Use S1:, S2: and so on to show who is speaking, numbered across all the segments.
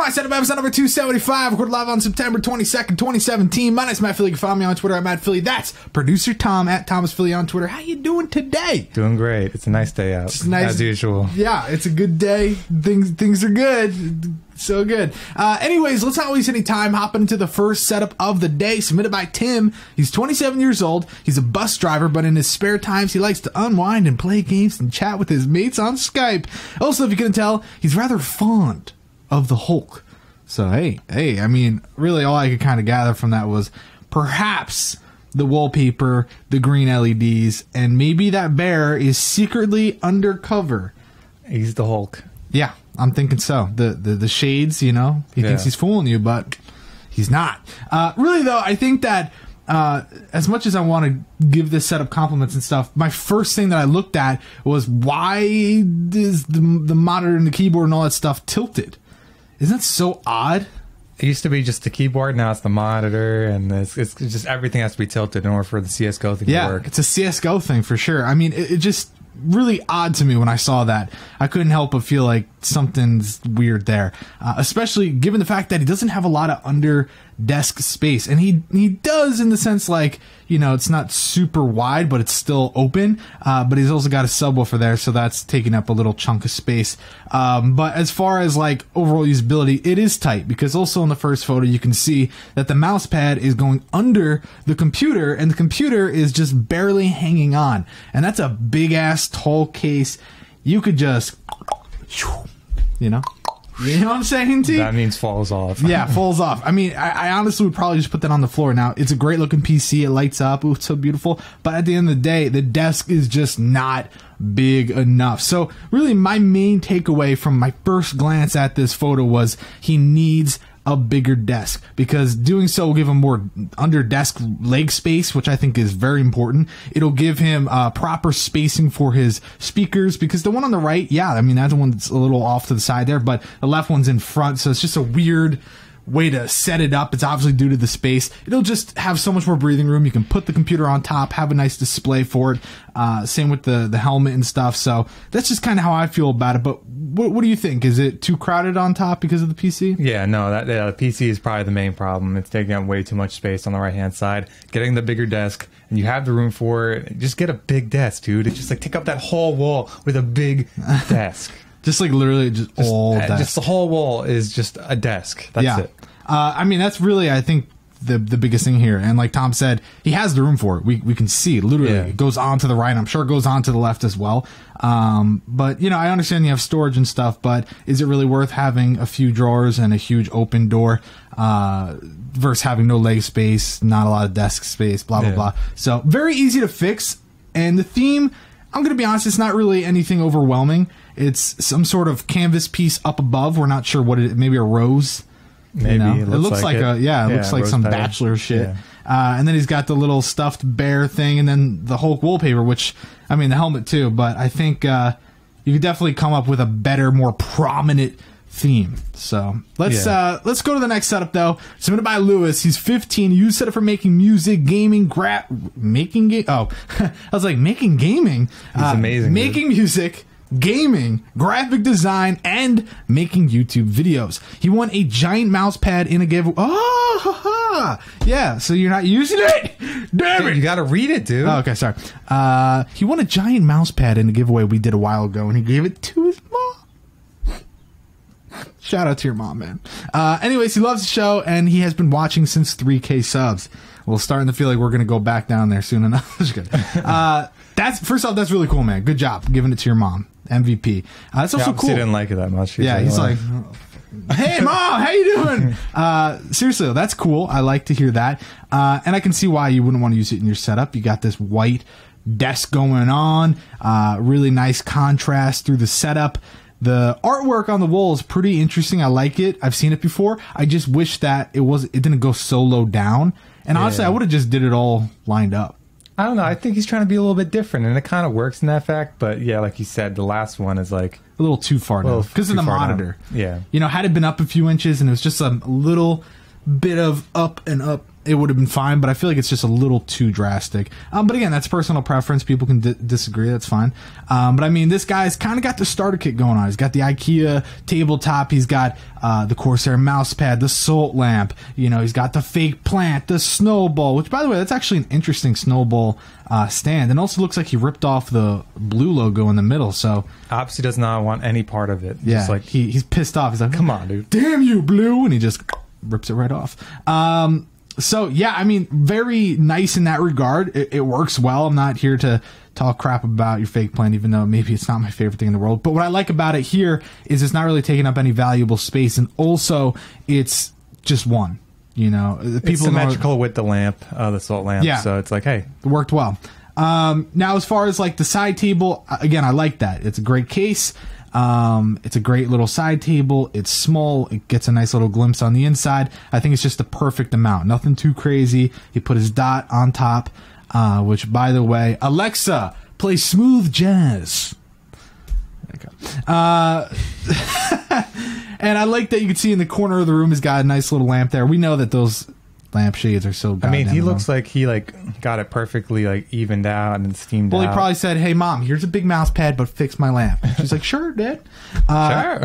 S1: My Setup episode number 275. Recorded live on September 22nd, 2017. My name's Matt Philly. You can follow me on Twitter at Matt Philly. That's producer Tom at Thomas Philly on Twitter. How you doing today?
S2: Doing great. It's a nice day out, as usual.
S1: Yeah, it's a good day. Things are good. So good. Anyways, let's not waste any time. Hopping into the first setup of the day, submitted by Tim. He's 27 years old. He's a bus driver, but in his spare times, he likes to unwind and play games and chat with his mates on Skype. Also, if you couldn't tell, he's rather fond of the Hulk. So, hey, I mean, really all I could kind of gather from that was perhaps the wallpaper, the green LEDs, and maybe that bear is secretly undercover.
S2: He's the Hulk.
S1: Yeah, I'm thinking so. The shades, you know, he thinks he's fooling you, but he's not. Really, though, I think that as much as I want to give this setup compliments and stuff, my first thing that I looked at was why is the monitor and the keyboard and all that stuff tilted? Isn't that so odd?
S2: It used to be just the keyboard, now it's the monitor, and it's just everything has to be tilted in order for the CSGO thing to work.
S1: It's a CSGO thing for sure. I mean, it just really odd to me when I saw that. I couldn't help but feel like something's weird there, especially given the fact that he doesn't have a lot of under desk space, and he does in the sense like, you know, it's not super wide, but it's still open, but he's also got a subwoofer there, so that's taking up a little chunk of space. But as far as like overall usability, it is tight, because also in the first photo you can see that the mouse pad is going under the computer, and the computer is just barely hanging on, and that's a big ass tall case. You could just, you know what I'm saying, T?
S2: That means falls off.
S1: Yeah, falls off. I mean, I honestly would probably just put that on the floor. Now, it's a great looking PC. It lights up. Ooh, it's so beautiful. But at the end of the day, the desk is just not big enough. So really, my main takeaway from my first glance at this photo was he needs a bigger desk, because doing so will give him more under desk leg space, which I think is very important. It'll give him proper spacing for his speakers, because the one on the right, yeah, I mean, that's the one that's a little off to the side there, but the left one's in front, so it's just a weird way to set it up. It's obviously due to the space. It'll just have so much more breathing room. You can put the computer on top, have a nice display for it. Same with the helmet and stuff. So that's just kind of how I feel about it. But what do you think? Is it too crowded on top because of the PC?
S2: Yeah, no, the PC is probably the main problem. It's taking up way too much space on the right hand side. Getting the bigger desk, and you have the room for it. Just get a big desk, dude. It's just like take up that whole wall with a big desk.
S1: Just like literally just all desk.
S2: Just the whole wall is just a desk. That's it.
S1: I mean, that's really, I think, the biggest thing here. And like Tom said, he has the room for it. We can see literally it goes on to the right. I'm sure it goes on to the left as well. But, you know, I understand you have storage and stuff, but is it really worth having a few drawers and a huge open door versus having no leg space, not a lot of desk space, blah, blah, blah. So very easy to fix. And the theme, I'm going to be honest, it's not really anything overwhelming. It's some sort of canvas piece up above. We're not sure what it is. Maybe a rose.
S2: Maybe.
S1: You know? It looks like it looks like some
S2: petal.
S1: bachelor shit.
S2: Yeah.
S1: And then he's got the little stuffed bear thing, and then the Hulk wallpaper, which, I mean, the helmet too, but I think you could definitely come up with a better, more prominent theme. So let's go to the next setup though. Submitted by Lewis. He's 15. He used setup for making music, gaming, I was like, making gaming.
S2: He's amazing.
S1: Making music, gaming, graphic design, and making YouTube videos. He won a giant mouse pad in a giveaway. Oh, ha, ha. Yeah, so you're not using it? Damn it.
S2: You gotta read it, dude.
S1: Oh, okay, sorry. He won a giant mouse pad in a giveaway we did a while ago, and he gave it to his mom. Shout out to your mom, man. Anyways, he loves the show, and he has been watching since 3K subs. We're starting to feel like we're going to go back down there soon enough. That's good. First off, that's really cool, man. Good job giving it to your mom. MVP. That's also cool.
S2: He didn't like it that much.
S1: He's like, hey, Mom, how you doing? Seriously, though, that's cool. I like to hear that. And I can see why you wouldn't want to use it in your setup. You got this white desk going on. Really nice contrast through the setup. The artwork on the wall is pretty interesting. I like it. I've seen it before. I just wish that it didn't go so low down. And honestly, I would have just did it all lined up.
S2: I don't know. I think he's trying to be a little bit different, and it kind of works in that fact. But yeah, like you said, the last one is like
S1: a little too far down because of the monitor.
S2: Yeah.
S1: You know, had it been up a few inches and it was just a little bit of up and up, it would have been fine, but I feel like it's just a little too drastic. But again, that's personal preference. People can disagree. That's fine. But I mean, this guy's kind of got the starter kit going on. He's got the IKEA tabletop. He's got the Corsair mouse pad, the salt lamp. You know, he's got the fake plant, the snowball, which, by the way, that's actually an interesting snowball stand. And also looks like he ripped off the blue logo in the middle. So
S2: obviously does not want any part of it.
S1: Yeah,
S2: just like
S1: he's pissed off. He's like,
S2: come on, dude.
S1: Damn you, blue. And he just rips it right off. So, yeah, I mean, very nice in that regard. It works well. I'm not here to talk crap about your fake plant, even though maybe it's not my favorite thing in the world. But what I like about it here is it's not really taking up any valuable space. And also, it's just one. You know,
S2: it's symmetrical with the lamp, the salt lamp.
S1: Yeah.
S2: So it's like, hey.
S1: It worked well. Now, as far as like the side table, again, I like that. It's a great case. It's a great little side table. It's small. It gets a nice little glimpse on the inside. I think it's just the perfect amount. Nothing too crazy. He put his dot on top, which, by the way, Alexa, play smooth jazz. Okay. And I like that you can see in the corner of the room he's got a nice little lamp there. We know that those lampshades are so goddamn
S2: he looks like he got it perfectly evened out and steamed out.
S1: Well, he probably said, hey, Mom, here's a big mouse pad, but fix my lamp. She's like, sure, Dad.
S2: Sure.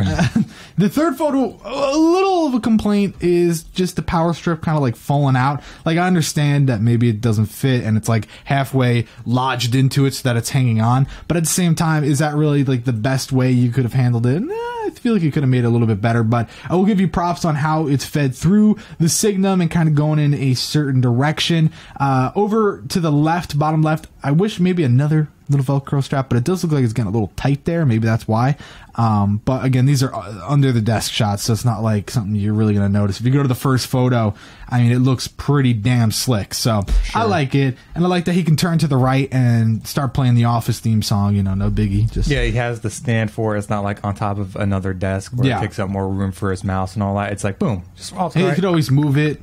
S1: The third photo, a little of a complaint is just the power strip kind of falling out. I understand that maybe it doesn't fit and it's halfway lodged into it so that it's hanging on. But at the same time, is that really the best way you could have handled it? Nah, I feel like you could have made it a little bit better, but I will give you props on how it's fed through the signum and kind of going in a certain direction. Over to the left, bottom left, I wish maybe another little Velcro strap, but it does look like it's getting a little tight there. Maybe that's why. But again, these are under the desk shots, so it's not like something you're really going to notice. If you go to the first photo, I mean, it looks pretty damn slick. So sure. I like it. And I like that he can turn to the right and start playing the Office theme song, no biggie.
S2: Yeah, he has the stand for it. It's not on top of another desk where it takes up more room for his mouse and all that. It's boom. Just off to the right.
S1: You could always move it,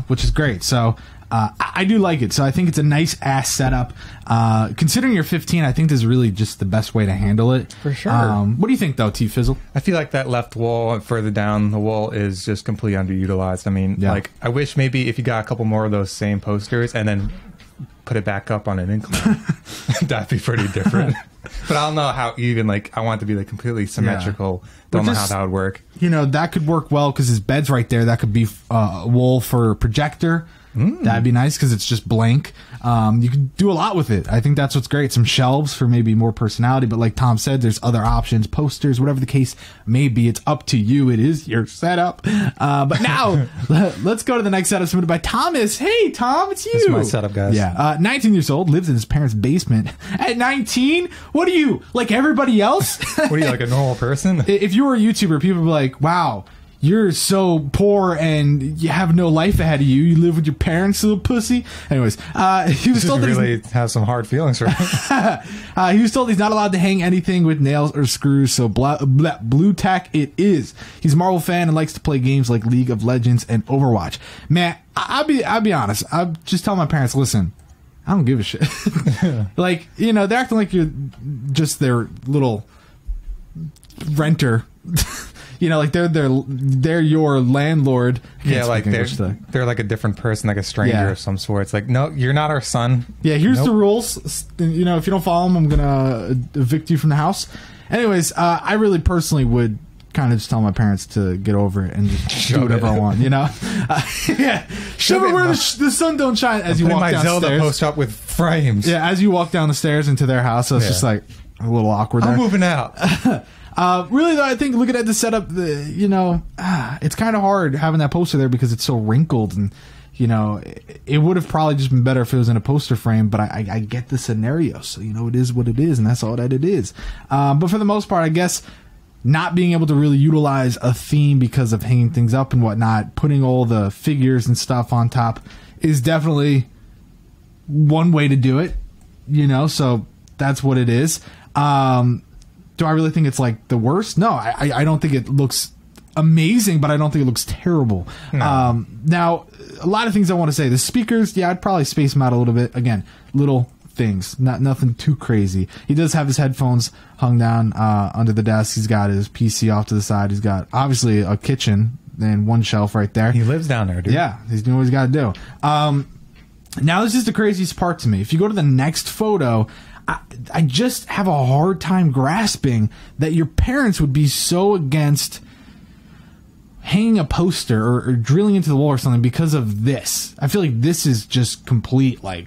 S1: which is great. So I do like it. So I think it's a nice ass setup. Considering you're 15, I think this is really just the best way to handle it.
S2: For sure.
S1: What do you think, though, T-Fizzle?
S2: I feel like that left wall further down the wall is just completely underutilized. I mean, I wish maybe if you got a couple more of those same posters and then put it back up on an incline, that'd be pretty different. But I don't know how even, I want it to be completely symmetrical. Don't know how that would work.
S1: That could work well because his bed's right there. That could be a wall for a projector. That'd be nice because it's just blank. You can do a lot with it. I think that's what's great. Some shelves for maybe more personality, but like Tom said, there's other options, posters, whatever the case may be. It's up to you. It is your setup. But now let's go to the next setup submitted by Thomas. Hey, Tom, it's you.
S2: This is my setup, guys.
S1: Yeah. 19 years old, lives in his parents' basement. At 19, what are you, like everybody else?
S2: What are you, like a normal person?
S1: If you were a YouTuber, people would be like, wow, you're so poor and you have no life ahead of you. You live with your parents, little pussy. Anyways, he was told that
S2: really have some hard feelings, right?
S1: He was told he's not allowed to hang anything with nails or screws, so blue tack it is. He's a Marvel fan and likes to play games like League of Legends and Overwatch. Man, I'll be honest. I'll just tell my parents, listen, I don't give a shit. They're acting like you're just their little renter. They're your landlord.
S2: Yeah, they're like a different person, like a stranger of some sort. It's like, no, you're not our son.
S1: Yeah, here's the rules. If you don't follow them, I'm gonna evict you from the house. Anyways, I really personally would kind of just tell my parents to get over it and just do whatever I want. Yeah, shove it where the sun don't shine. As you walk downstairs, my Zelda
S2: post up with frames.
S1: Yeah, as you walk down the stairs into their house, so it's just like a little awkward.
S2: I'm moving out.
S1: Really though, I think looking at the setup, it's kind of hard having that poster there because it's so wrinkled, and it would have probably just been better if it was in a poster frame. But I get the scenario, so it is what it is, and that's all that it is. But for the most part, I guess not being able to really utilize a theme because of hanging things up and whatnot, putting all the figures and stuff on top is definitely one way to do it. So that's what it is. Do I really think it's the worst? No, I don't think it looks amazing, but I don't think it looks terrible. No. Now, a lot of things I want to say. The speakers, I'd probably space them out a little bit. Again, little things, nothing too crazy. He does have his headphones hung down under the desk. He's got his PC off to the side. He's got obviously a kitchen and one shelf right there.
S2: He lives down there, dude.
S1: Yeah, he's doing what he's got to do. Now, this is the craziest part to me. If you go to the next photo, I just have a hard time grasping that your parents would be so against hanging a poster or drilling into the wall or something because of this. I feel like this is just complete, like,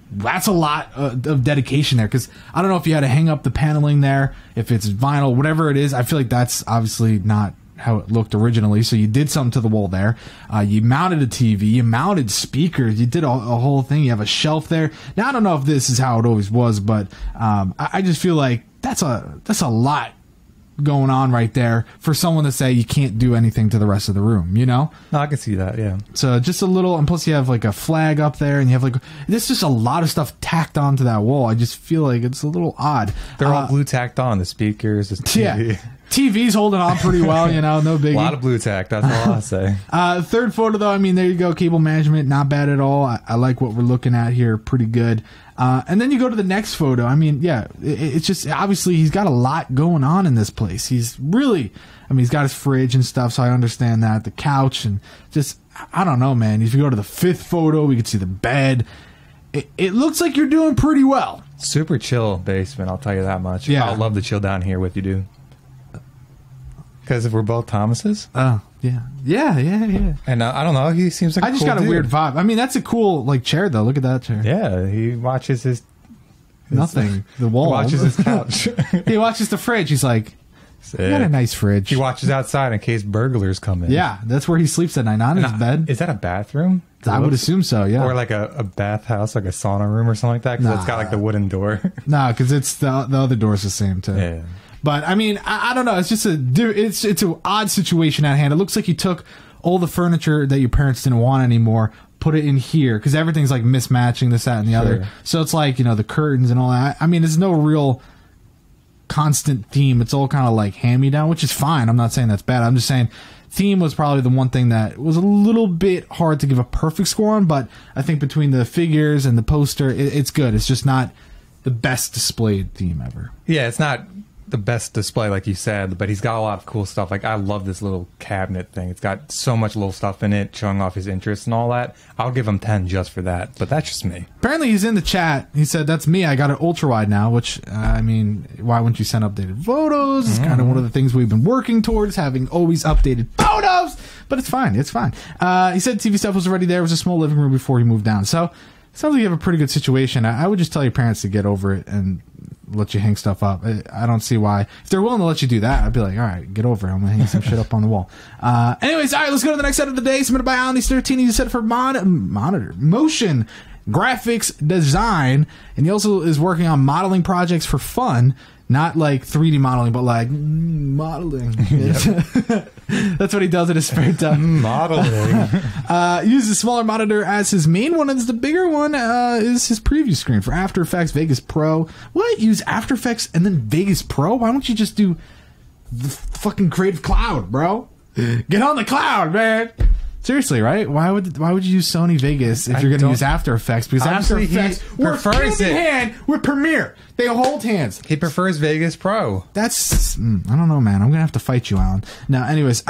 S1: that's a lot of dedication there, because I don't know if you had to hang up the paneling there, if it's vinyl, whatever it is. I feel like that's obviously not how it looked originally, so you did something to the wall there. You mounted a TV, you mounted speakers, you did a whole thing. You have a shelf there. Now, I don't know if this is how it always was, but I just feel like that's a lot going on right there for someone to say you can't do anything to the rest of the room, you know?
S2: No, I can see that, yeah.
S1: So just a little, and plus you have like a flag up there, and you have like, there's just a lot of stuff tacked onto that wall. I just feel like it's a little odd.
S2: They're all blue tacked on, the speakers, the TV.
S1: Yeah. TV's holding on pretty well, you know, no biggie.
S2: A lot of blue tack, that's all I'll say.
S1: Third photo, though, I mean, there you go, cable management, not bad at all. I like what we're looking at here, pretty good. And then you go to the next photo. I mean, yeah, it's just, obviously, he's got a lot going on in this place. He's really, I mean, he's got his fridge and stuff, so I understand that. The couch, and just, I don't know, man. If you go to the fifth photo, we can see the bed. It looks like you're doing pretty well.
S2: Super chill basement, I'll tell you that much.
S1: Yeah.
S2: I'd love to chill down here with you, dude. Because if we're both Thomases?
S1: Oh, yeah. Yeah.
S2: And I don't know, he seems like
S1: I just got a weird vibe. I mean, that's a cool, like, chair, though. Look at that chair.
S2: Yeah, he watches his
S1: nothing. The wall.
S2: He watches his couch.
S1: He watches the fridge. He's like, you got a nice fridge.
S2: He watches outside in case burglars come in.
S1: Yeah, that's where he sleeps at night, not in his bed.
S2: Is that a bathroom?
S1: I would assume so, yeah.
S2: Or like a bathhouse, like a sauna room or something like that, because it's got like the wooden door.
S1: Nah, because it's the other door's the same, too.
S2: Yeah.
S1: But, I mean, I don't know. It's just it's an odd situation at hand. It looks like you took all the furniture that your parents didn't want anymore, put it in here, because everything's like mismatching this, that, and the other. So it's like, you know, the curtains and all that. I mean, there's no real constant theme. It's all kind of like hand-me-down, which is fine. I'm not saying that's bad. I'm just saying theme was probably the one thing that was a little bit hard to give a perfect score on, but I think between the figures and the poster, it's good. It's just not the best displayed theme ever.
S2: Yeah, it's not the best display, like you said, but he's got a lot of cool stuff. Like, I love this little cabinet thing. It's got so much little stuff in it, showing off his interests and all that. I'll give him 10 just for that, but that's just me.
S1: Apparently, he's in the chat. He said, that's me. I got an ultra-wide now, which, I mean, why wouldn't you send updated photos? It's kind of one of the things we've been working towards, having always updated photos, but it's fine. It's fine. He said TV stuff was already there. It was a small living room before he moved down. So, sounds like you have a pretty good situation. I would just tell your parents to get over it and let you hang stuff up. I don't see why. If they're willing to let you do that, I'd be like, all right, get over it. I'm going to hang some shit up on the wall. Anyways, all right, let's go to the next set of the day. Submitted by Alan13. He's set for motion graphics design. And he also is working on modeling projects for fun. Not like 3D modeling, but like modeling. That's what he does in his spare time.
S2: Modeling.
S1: Uses a smaller monitor as his main one, and the bigger one is his preview screen for After Effects Vegas Pro. What? Use After Effects and then Vegas Pro? Why don't you just do the fucking Creative Cloud, bro? Get on the cloud, man. Seriously, right? Why would you use Sony Vegas if you're going to use After Effects? Because After Effects works hand in hand with Premiere. They hold hands.
S2: He prefers Vegas Pro.
S1: That's I don't know, man. I'm going to have to fight you, Alan. Now, anyways,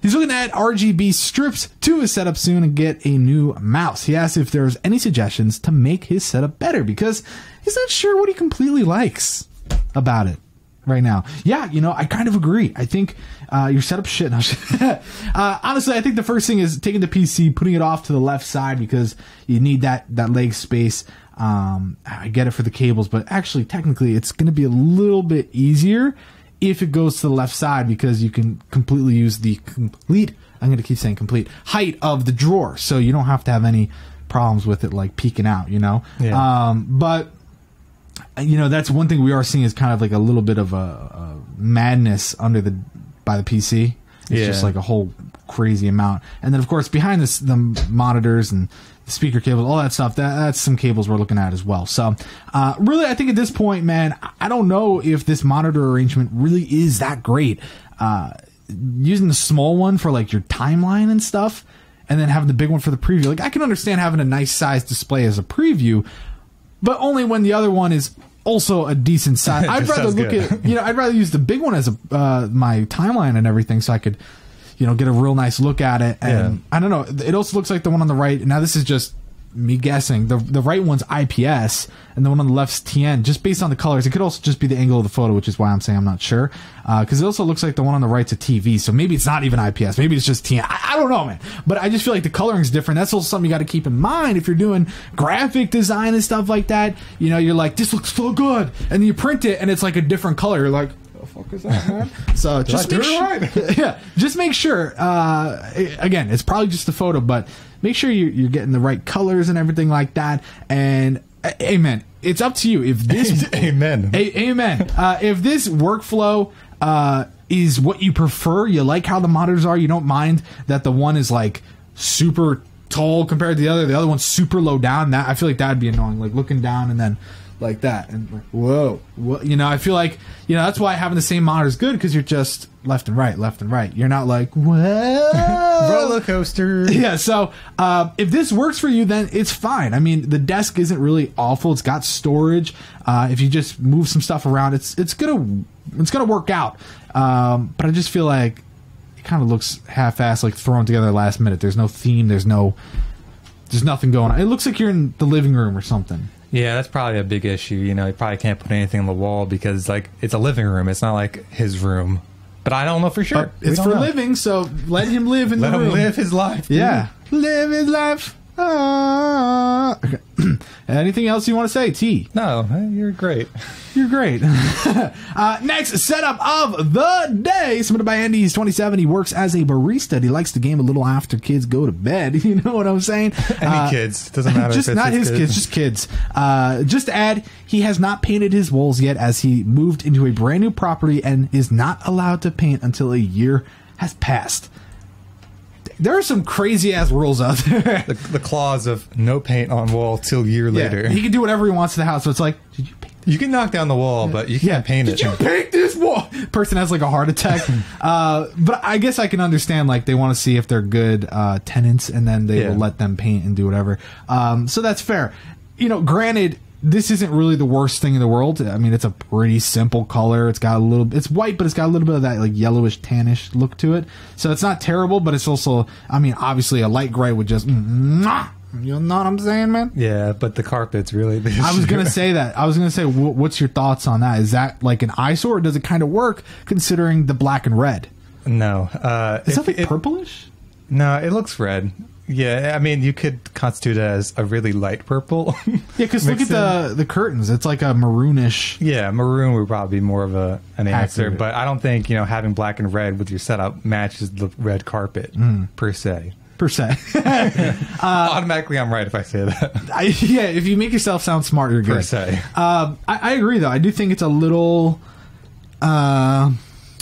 S1: he's looking at RGB strips to his setup soon and get a new mouse. He asked if there's any suggestions to make his setup better because he's not sure what he completely likes about it right now. Yeah, you know, I kind of agree. I think your setup shit. Honestly, I think the first thing is taking the PC, putting it off to the left side because you need that leg space. I get it for the cables, but actually, technically, it's going to be a little bit easier if it goes to the left side because you can completely use the complete, I'm going to keep saying complete, height of the drawer. So you don't have to have any problems with it like peeking out, you know?
S2: Yeah.
S1: But you know, that's one thing we are seeing is kind of like a little bit of a madness by the PC. It's just like a whole crazy amount. And then, of course, behind the monitors and the speaker cables, all that stuff, that's some cables we're looking at as well. So, really, I think at this point, man, I don't know if this monitor arrangement really is that great. Using the small one for, like, your timeline and stuff, and then having the big one for the preview. Like, I can understand having a nice size display as a preview, but only when the other one is also a decent size. I'd rather I'd rather use the big one as my timeline and everything, so I could, get a real nice look at it. And I don't know, it also looks like the one on the right. Now this is just me guessing. The right one's IPS and the one on the left's TN, just based on the colors. It could also just be the angle of the photo, which is why I'm saying I'm not sure. Because it also looks like the one on the right's a TV, so maybe it's not even IPS. Maybe it's just TN. I don't know, man. But I just feel like the coloring's different. That's also something you got to keep in mind if you're doing graphic design and stuff like that. You're like, this looks so good, and then you print it and it's like a different color. You're like, the fuck is that, man? So just make sure. Right? Yeah, just make sure. Again, it's probably just a photo, but make sure you're getting the right colors and everything like that. And amen. It's up to you. If this
S2: amen.
S1: Amen. If this workflow is what you prefer, you like how the monitors are, you don't mind that the one is like super tall compared to the other one's super low down. That I feel like that'd be annoying. Like looking down and then like that and like, whoa, I feel like that's why having the same monitor is good, because you're just left and right. You're not like, whoa,
S2: roller coaster.
S1: Yeah. So if this works for you, then it's fine. I mean, the desk isn't really awful. It's got storage. If you just move some stuff around, it's gonna work out. But I just feel like it kind of looks half-assed, like thrown together last minute. There's no theme. There's nothing going on. It looks like you're in the living room or something.
S2: Yeah, that's probably a big issue. You probably can't put anything on the wall because, like, it's a living room. It's not like his room. But I don't know for sure.
S1: But it's for living, so let him live in the room.
S2: Let him live his life. Dude.
S1: Yeah. Live his life. Okay. Anything else you want to say, T?
S2: No, you're great.
S1: You're great. Next setup of the day, submitted by Andy. He's 27. He works as a barista. And he likes to game a little after kids go to bed. You know what I'm saying?
S2: Any kids. Doesn't matter.
S1: Just
S2: if it's
S1: not his kids, just kids. Just to add, he has not painted his walls yet, as he moved into a brand new property and is not allowed to paint until a year has passed. There are some crazy ass rules out there.
S2: The clause of no paint on wall till year later.
S1: He can do whatever he wants to the house. So it's like, did you paint this?
S2: You can knock down the wall, but you can't paint it.
S1: Did you paint this wall? Person has like a heart attack. But I guess I can understand, like, they want to see if they're good tenants, and then they will let them paint and do whatever. So that's fair. Granted, this isn't really the worst thing in the world. I mean, it's a pretty simple color. It's white, but it's got a little bit of that like yellowish, tannish look to it. So it's not terrible, but it's also, I mean, obviously a light gray would just, you know what I'm saying, man?
S2: Yeah, but the carpet's really the issue.
S1: I was going to say that. I was going to say, what's your thoughts on that? Is that like an eyesore, or does it kind of work considering the black and red?
S2: No.
S1: Is that like purplish?
S2: No, it looks red. Yeah, I mean, you could constitute it as a really light purple.
S1: Yeah, because look at the curtains. It's like a maroonish.
S2: Yeah, maroon would probably be more of an answer. But I don't think, having black and red with your setup matches the red carpet, per se.
S1: Automatically,
S2: I'm right if I say that.
S1: If you make yourself sound smart, you're good.
S2: Per se.
S1: I agree, though. I do think it's a little... how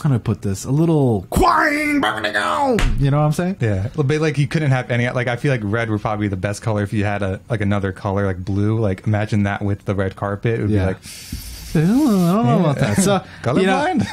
S1: do I put this? A little quine burning out. You know what I'm saying?
S2: Yeah. But like you couldn't have any, like I feel like red would probably be the best color if you had another color like blue. Like imagine that with the red carpet. It would be like,
S1: I don't know about that. So
S2: colorblind?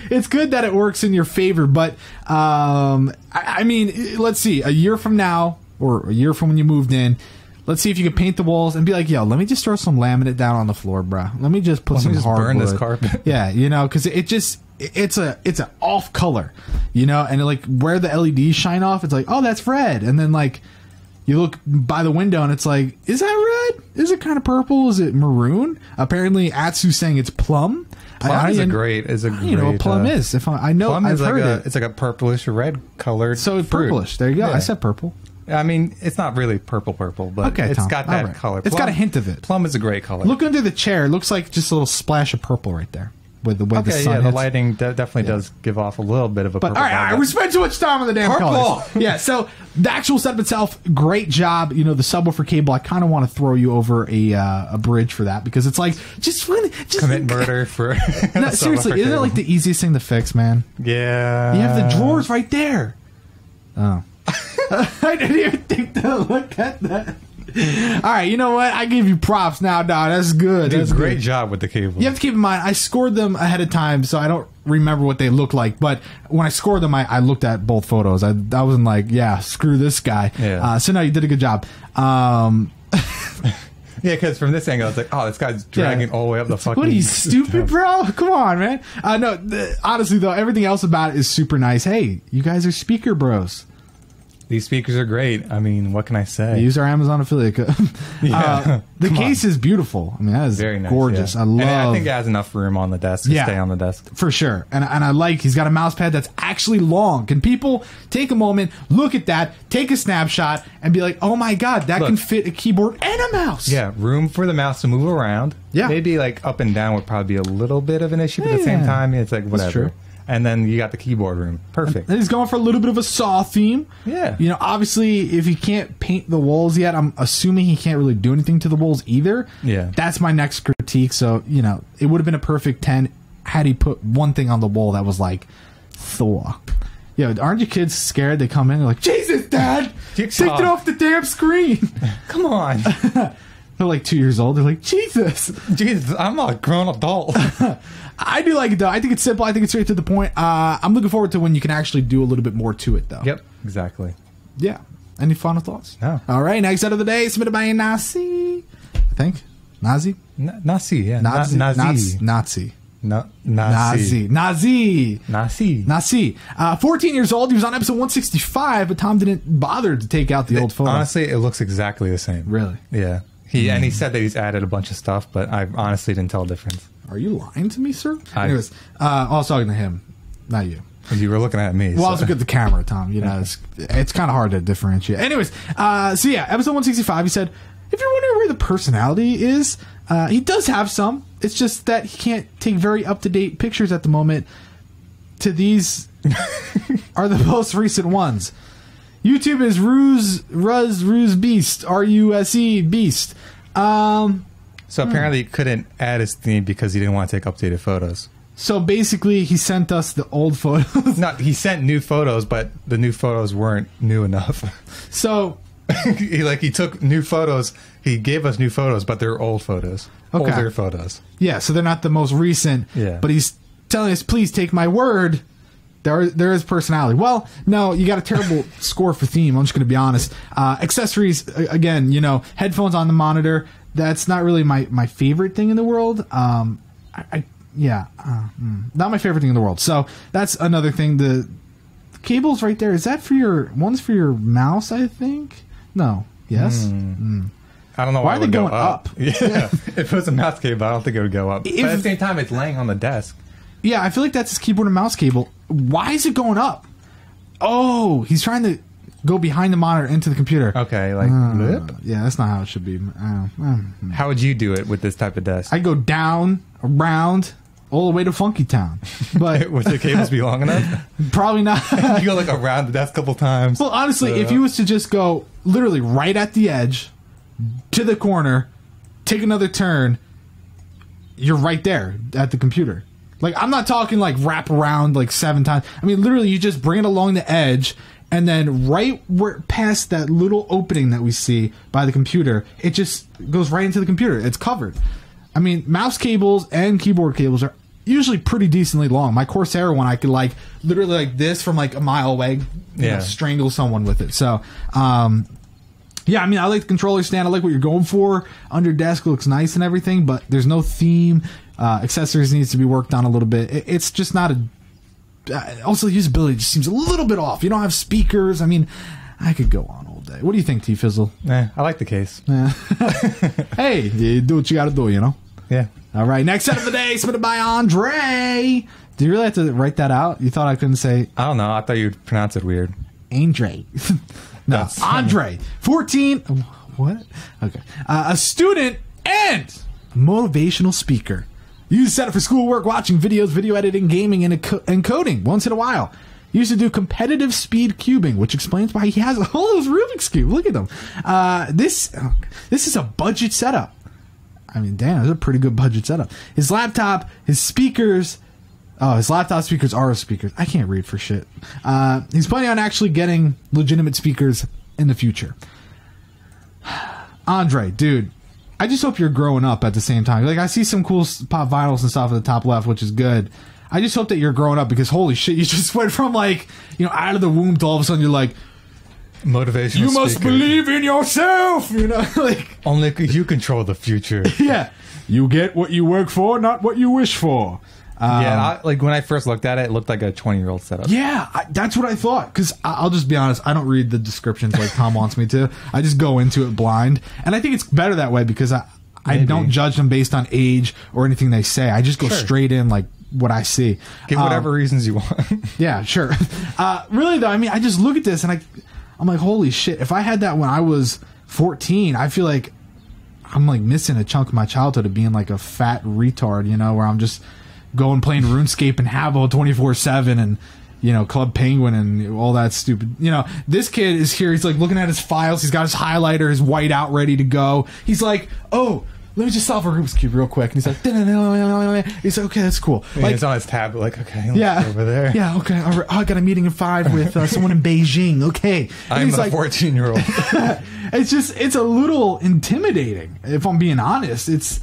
S1: It's good that it works in your favor, but I mean, let's see, a year from now or a year from when you moved in, let's see if you can paint the walls and be like, yo, let me just throw some laminate down on the floor, bro. Let me just put some hardwood.
S2: Burn this carpet.
S1: Yeah, because it's an off color, and like where the LEDs shine off, it's like, oh, that's red, and then like you look by the window and it's like, is that red? Is it kind of purple? Is it maroon? Apparently, Atsu's saying it's plum.
S2: Plum is a great.
S1: You know what plum is? If I know,
S2: plum
S1: I've heard it.
S2: It's like a purplish red colored.
S1: So
S2: fruit.
S1: Purplish. There you go.
S2: Yeah.
S1: I said purple.
S2: I mean, it's not really purple, but it's got that color.
S1: It's got a hint of it.
S2: Plum is a great color.
S1: Look under the chair. It looks like just a little splash of purple right there. With the way the sun hits.
S2: The lighting definitely does give off a little bit of a purple.
S1: All right, we spent too much time on the damn colors. Yeah, so the actual setup itself, great job. The subwoofer cable, I kind of want to throw you over a bridge for that, because it's like, just
S2: commit murder for...
S1: No, seriously, isn't it like the easiest thing to fix, man?
S2: Yeah.
S1: You have the drawers right there. Oh. I didn't even think to look at that. All right, you know what? I give you props now, dog. That's good.
S2: That's a great job with the cable.
S1: You have to keep in mind, I scored them ahead of time, so I don't remember what they look like. But when I scored them, I looked at both photos. I wasn't like, yeah, screw this guy.
S2: Yeah.
S1: So no, you did a good job.
S2: Yeah, because from this angle, it's like, oh, this guy's dragging all the way up the fucking...
S1: What are you, stupid, bro? Come on, man. No, honestly, though, everything else about it is super nice. Hey, you guys are speaker bros.
S2: These speakers are great. I mean, what can I say?
S1: Use our Amazon affiliate code. The case is beautiful. I mean, that is very nice, gorgeous. Yeah.
S2: I think it has enough room on the desk to stay on the desk.
S1: For sure. And I like, he's got a mouse pad that's actually long. Can people take a moment, look at that, take a snapshot, and be like, oh my God, that can fit a keyboard and a mouse.
S2: Yeah, room for the mouse to move around. Yeah. Maybe like up and down would probably be a little bit of an issue, but at the same time, it's like whatever. That's true. And then you got the keyboard room. Perfect.
S1: And he's going for a little bit of a Saw theme. Yeah. You know, obviously, if he can't paint the walls yet, I'm assuming he can't really do anything to the walls either. Yeah. That's my next critique. So, you know, it would have been a perfect 10 had he put one thing on the wall that was like Thor. Yo, aren't you kids scared? They come in, they're like, Jesus, Dad! Take it off the damn screen!
S2: Come on.
S1: They're like 2 years old. They're like, Jesus,
S2: I'm a grown adult.
S1: I do like it though. I think it's simple. I think it's straight to the point. I'm looking forward to when you can actually do a little bit more to it though.
S2: Yep, exactly.
S1: Yeah. Any final thoughts? No. All right. Next out of the day, submitted by Nasi. I think Nasi.
S2: Nasi. Yeah.
S1: Nazi.
S2: Nazi.
S1: Nasi. 14 years old. He was on episode 165, but Tom didn't bother to take out the old photo.
S2: Honestly, it looks exactly the same.
S1: Really?
S2: Yeah. And he said that he's added a bunch of stuff, but I honestly didn't tell the difference.
S1: Are you lying to me, sir? Anyways, I was talking to him, not you.
S2: You were looking at me.
S1: Well, I was looking at the camera, Tom. You know, it's kind of hard to differentiate. Anyways, so yeah, episode 165, he said, if you're wondering where the personality is, he does have some. It's just that he can't take very up-to-date pictures at the moment. To these are the most recent ones. YouTube is Ruse Beast, R-U-S-E Beast.
S2: So apparently he couldn't add his theme because he didn't want to take updated photos.
S1: So basically he sent us the old photos.
S2: No, he sent new photos, but the new photos weren't new enough.
S1: So
S2: he took new photos. He gave us new photos, but they're old photos. Okay. Older photos.
S1: Yeah, so they're not the most recent. Yeah. But he's telling us, please take my word. There is personality. Well, no, you got a terrible score for theme. I'm just going to be honest. Accessories, again, you know, headphones on the monitor. That's not really my favorite thing in the world. Not my favorite thing in the world. So that's another thing. The cables right there, is that for one's for your mouse, I think? No. Yes?
S2: I don't know
S1: why are they going up?
S2: Yeah. If it was a mouse cable, I don't think it would go up. But at the same time, it's laying on the desk.
S1: Yeah, I feel like that's his keyboard and mouse cable. Why is it going up? Oh, he's trying to go behind the monitor into the computer.
S2: Okay, like blip?
S1: Yeah, that's not how it should be.
S2: How would you do it with this type of desk?
S1: I go down, around, all the way to Funky Town. But
S2: would the cables be long enough?
S1: Probably not.
S2: You go like around the desk a couple times.
S1: Well, honestly, if you was to just go literally right at the edge to the corner, take another turn, you're right there at the computer. Like, I'm not talking like wrap around like 7 times. I mean, literally, you just bring it along the edge, and then right where past that little opening that we see by the computer, it just goes right into the computer. It's covered. I mean, mouse cables and keyboard cables are usually pretty decently long. My Corsair one, I could like literally like this from like a mile away, you know, strangle someone with it. So, yeah, I mean, I like the controller stand. I like what you're going for. Under desk looks nice and everything, but there's no theme. Accessories needs to be worked on a little bit. It's just not a... also, usability just seems a little bit off. You don't have speakers. I mean, I could go on all day. What do you think, T-Fizzle?
S2: I like the case.
S1: Hey, you do what you got to do, you know?
S2: Yeah.
S1: All right, next set of the day, submitted by Andrae. Do you really have to write that out? You thought I couldn't say...
S2: I don't know. I thought you'd pronounce it weird.
S1: Andrae. No, Andrae. 14... What? Okay. A student and motivational speaker. Used to set it for schoolwork, watching videos, video editing, gaming, and coding once in a while. Used to do competitive speed cubing, which explains why he has all those Rubik's Cube. Look at them. This is a budget setup. I mean, damn, it's a pretty good budget setup. His laptop, his speakers... Oh, his laptop speakers are speakers. I can't read for shit. He's planning on actually getting legitimate speakers in the future. Andrae, dude, I just hope you're growing up at the same time. Like, I see some cool pop vinyls and stuff at the top left, which is good. I just hope that you're growing up because holy shit, you just went from like, you know, out of the womb to all of a sudden you're like,
S2: Motivational
S1: You must
S2: speaker.
S1: believe in yourself. You know, like
S2: Only you control the future.
S1: yeah, you get what you work for, not what you wish for.
S2: Like when I first looked at it, it looked like a 20-year-old setup.
S1: Yeah, that's what I thought. Because I'll just be honest, I don't read the descriptions like Tom wants me to. I just go into it blind, and I think it's better that way because I don't judge them based on age or anything they say. I just go straight in like what I see.
S2: Give whatever reasons you want.
S1: Yeah, sure. Really though, I mean, I just look at this and I'm like, holy shit! If I had that when I was 14, I feel like I'm like missing a chunk of my childhood of being like a fat retard, you know, where I'm just going playing RuneScape and Habbo 24/7 and, you know, Club Penguin and all that stupid. You know, this kid is here. He's like looking at his files. He's got his highlighter, his whiteout ready to go. He's like, oh, let me just solve a Rubik's Cube real quick. And he's like, he's like, okay, that's cool.
S2: Yeah,
S1: Like,
S2: it's on his tablet. Like, okay,
S1: yeah,
S2: over there.
S1: Yeah, okay. All right. Oh, I got a meeting at 5 with someone in Beijing. Okay. And
S2: I'm
S1: he's
S2: a
S1: like,
S2: 14-year-old.
S1: it's a little intimidating. If I'm being honest, it's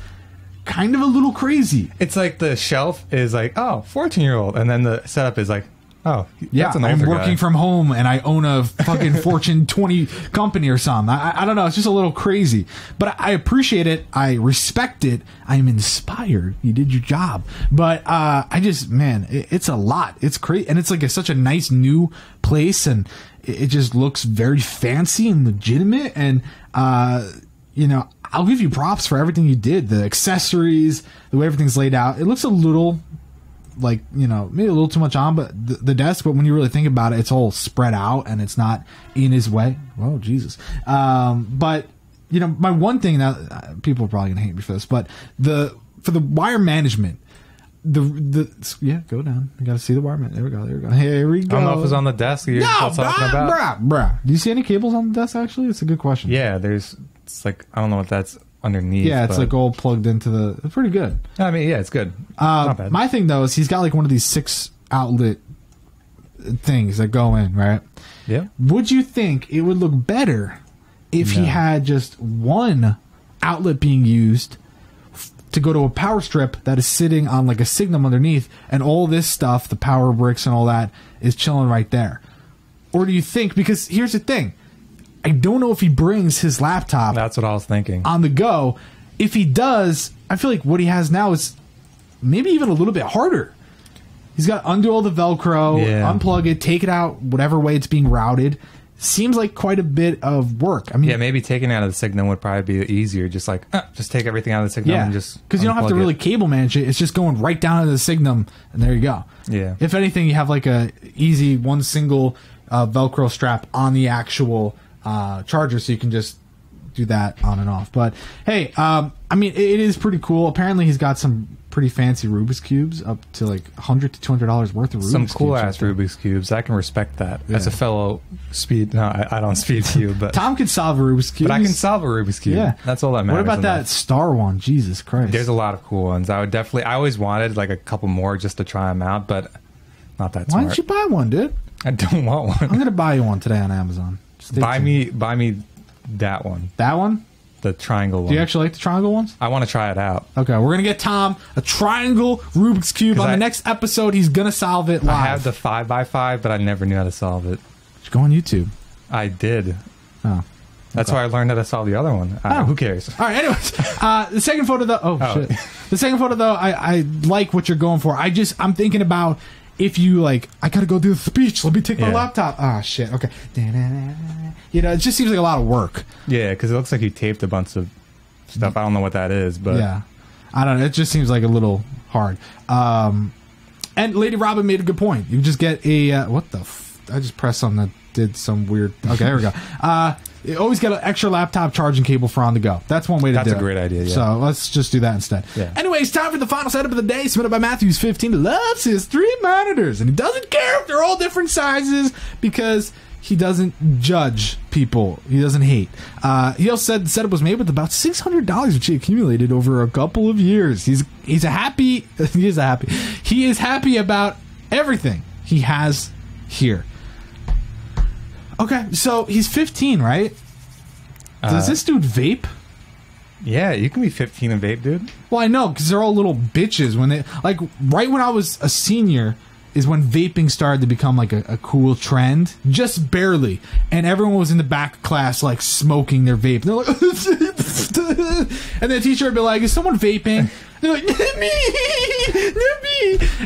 S1: kind of a little crazy.
S2: It's like the shelf is like, oh, 14-year-old, and then the setup is like, oh,
S1: Yeah,
S2: that's an
S1: I'm
S2: older
S1: working
S2: guy.
S1: from home and I own a fucking Fortune 20 company or something. I don't know. It's just a little crazy. But I appreciate it. I respect it. I'm inspired. You did your job. But I just, man, it's a lot. It's crazy. And it's like such a nice new place. And it just looks very fancy and legitimate. And, you know, I'll give you props for everything you did. The accessories, the way everything's laid out. It looks a little... like, you know, maybe a little too much on, but the desk, but when you really think about it, it's all spread out and it's not in his way. Whoa, Jesus. But, you know, my one thing now, people are probably gonna hate me for this, but for the wire management, yeah, go down. You gotta see the wire management. There we go. Here we go.
S2: I don't know if it's on the desk you're talking about.
S1: Bruh. Do you see any cables on the desk, actually? It's a good question.
S2: Yeah, it's like, I don't know what that's underneath.
S1: Yeah, it's
S2: but
S1: like all plugged into it's pretty good.
S2: I mean, yeah, it's good. Not bad.
S1: My thing though is he's got like one of these 6 outlet things that go in, right?
S2: Yeah.
S1: Would you think it would look better if he had just one outlet being used to go to a power strip that is sitting on like a signum underneath, and all this stuff, the power bricks and all that, is chilling right there? Or do you think, because here's the thing, I don't know if he brings his laptop
S2: That's what I was thinking.
S1: on the go. If he does, I feel like what he has now is maybe even a little bit harder. He's got to undo all the Velcro, unplug it, take it out, whatever way it's being routed. Seems like quite a bit of work. I mean,
S2: Yeah, maybe taking it out of the signal would probably be easier. Just like, just take everything out of the signal and just
S1: because you don't have to
S2: unplug
S1: really
S2: it.
S1: cable manage it. It's just going right down to the signum, and there you go.
S2: Yeah.
S1: If anything, you have like a easy one single Velcro strap on the actual charger, so you can just do that on and off. But hey, I mean, it is pretty cool. Apparently, he's got some pretty fancy Rubik's cubes, up to like $100 to $200 worth of Rubik's
S2: Some cool
S1: cubes.
S2: ass Rubik's cubes. I can respect that
S1: Yeah.
S2: as a fellow speed. No, I don't speed to you, but
S1: Tom can solve a Rubik's cube.
S2: but I can solve a Rubik's cube.
S1: Yeah,
S2: That's all that matters.
S1: What about
S2: in
S1: that
S2: life.
S1: star one? Jesus Christ!
S2: There's a lot of cool ones. I always wanted like a couple more just to try them out, but not that
S1: Why
S2: smart.
S1: didn't you buy one, dude?
S2: I don't want
S1: I'm
S2: one.
S1: gonna buy you one today on Amazon. Stay
S2: buy
S1: tuned.
S2: me that one,
S1: that one.
S2: the triangle one.
S1: Do you actually like the triangle ones?
S2: I want to try it out.
S1: Okay, we're gonna get Tom a triangle Rubik's cube
S2: 'Cause
S1: on the
S2: I-
S1: next episode. He's gonna solve it live.
S2: I have the 5x5, but I never knew how to solve it.
S1: Just go on YouTube.
S2: I did.
S1: Oh.
S2: That's why I learned how to solve the other one.
S1: Oh.
S2: Who cares?
S1: All right. Anyways, the second photo though. Oh, shit. The second photo though. I like what you're going for. I'm thinking about if you like. I gotta go do the speech. Let me take my
S2: Yeah.
S1: laptop. Ah, shit. Okay. You know, it just seems like a lot of work.
S2: Yeah, because it looks like you taped a bunch of stuff. I don't know what that is, but
S1: Yeah. I don't know. It just seems like a little hard. And Lady Robin made a good point. You just get a what the? I just pressed something that did some weird. Okay, there we go. You always get an extra laptop charging cable for on the go. That's one way to do it.
S2: That's a great idea, yeah.
S1: So let's just do that instead.
S2: Yeah.
S1: Anyways, time for the final setup of the day, submitted by Matthews 15. He loves his 3 monitors, and he doesn't care if they're all different sizes because he doesn't judge people. He doesn't hate. He also said the setup was made with about $600, which he accumulated over a couple of years. He is happy about everything he has here. Okay, so he's 15, right? Does this dude vape?
S2: Yeah, you can be 15 and vape, dude.
S1: Well, I know, because they're all little bitches. When they right when I was a senior is when vaping started to become like a cool trend, just barely, and everyone was in the back of class like smoking their vape. They're like, and the teacher would be like, "Is someone vaping?" They're like, "Me,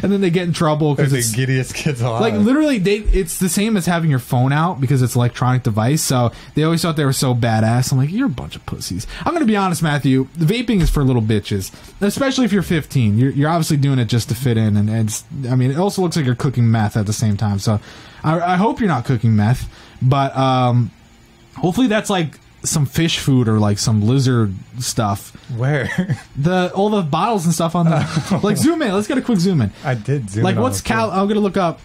S1: and then they get in trouble because
S2: it's the giddiest kids alive.
S1: Like literally, it's the same as having your phone out because it's an electronic device. So they always thought they were so badass. I'm like, you're a bunch of pussies. I'm gonna be honest, Matthew. The vaping is for little bitches, especially if you're 15. You're obviously doing it just to fit in, and I mean, it also looks like you're cooking meth at the same time. So I hope you're not cooking meth, but hopefully that's like some fish food or like some lizard stuff.
S2: Where?
S1: All the bottles and stuff on the like zoom in. Let's get a quick zoom in.
S2: I did zoom
S1: like
S2: in.
S1: What's I'm gonna look up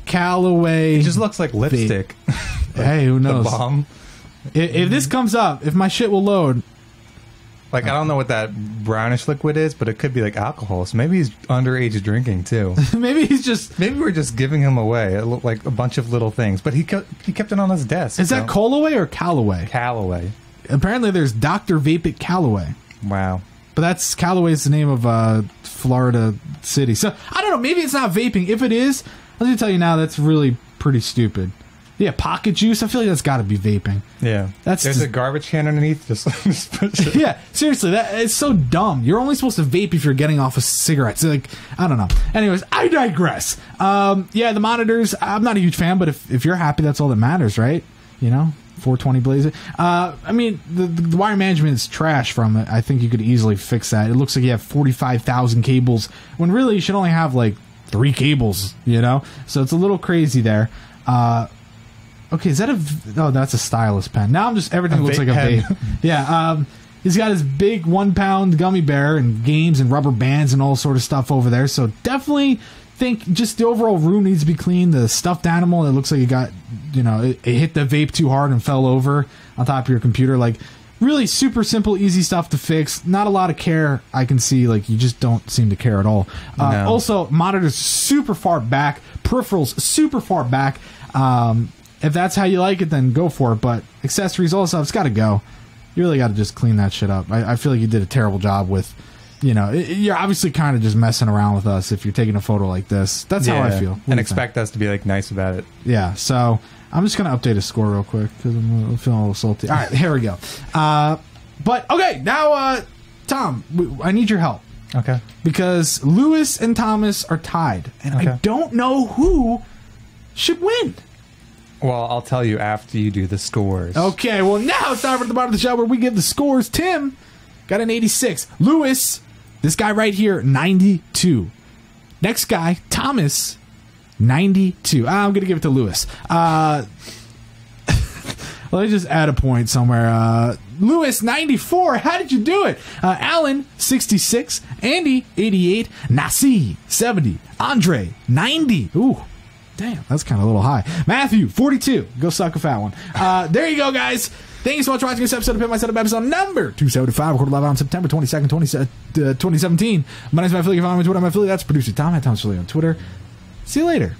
S1: Callaway.
S2: It just looks like lipstick.
S1: Hey, who knows?
S2: The bomb.
S1: If this comes up, if my shit will load.
S2: Like, I don't know what that brownish liquid is, but it could be like alcohol. So maybe he's underage drinking too.
S1: Maybe
S2: we're just giving him away. It looked like a bunch of little things, but he kept it on his desk.
S1: Is that Callaway or Callaway?
S2: Callaway.
S1: Apparently, there's Dr. Vape at Callaway.
S2: Wow.
S1: But Callaway's the name of Florida city. So I don't know. Maybe it's not vaping. If it is, let me tell you now, that's really pretty stupid. Yeah, pocket juice. I feel like that's got to be vaping.
S2: Yeah, there's a garbage can underneath. Just push it.
S1: Yeah, seriously, it's so dumb. You're only supposed to vape if you're getting off of cigarettes. Like, I don't know. Anyways, I digress. Yeah, the monitors. I'm not a huge fan, but if you're happy, that's all that matters, right? You know, 420 Blazer. I mean, the wire management is trash from it. I think you could easily fix that. It looks like you have 45,000 cables when really you should only have like 3 cables. You know, so it's a little crazy there. Okay, is that oh, that's a stylus pen. Now everything looks like a vape. Yeah, he's got his big 1 pound gummy bear and games and rubber bands and all sort of stuff over there. So definitely think just the overall room needs to be clean. The stuffed animal, it looks like it got, it hit the vape too hard and fell over on top of your computer. Like, really super simple, easy stuff to fix. Not a lot of care I can see. Like, you just don't seem to care at all. No. Also, monitors super far back. Peripherals super far back. If that's how you like it, then go for it. But accessories, all that stuff, it's got to go. You really got to just clean that shit up. I feel like you did a terrible job with, you're obviously kind of just messing around with us if you're taking a photo like this. That's how I feel.
S2: And expect us to be like nice about it.
S1: Yeah, so I'm just going to update a score real quick because I'm feeling a little salty. All right, here we go. But, okay, now, Tom, I need your help.
S2: Okay.
S1: Because Lewis and Thomas are tied. And I don't know who should win.
S2: Well, I'll tell you after you do the scores.
S1: Okay, well, now it's time for the bottom of the show where we give the scores. Tim got an 86. Lewis, this guy right here, 92. Next guy, Thomas, 92. I'm going to give it to Lewis. Let me just add a point somewhere. Lewis, 94. How did you do it? Alan, 66. Andy, 88. Nasi, 70. Andrae, 90. Ooh. Damn, that's kind of a little high. Matthew, 42. Go suck a fat one. There you go, guys. Thank you so much for watching this episode of Pimp My Setup, episode number 275, recorded live on September 22nd, 2017. My name is Matt Philly. If I'm on Twitter, I'm Matt Philly. That's producer Tom. At Tom Philly on Twitter. See you later.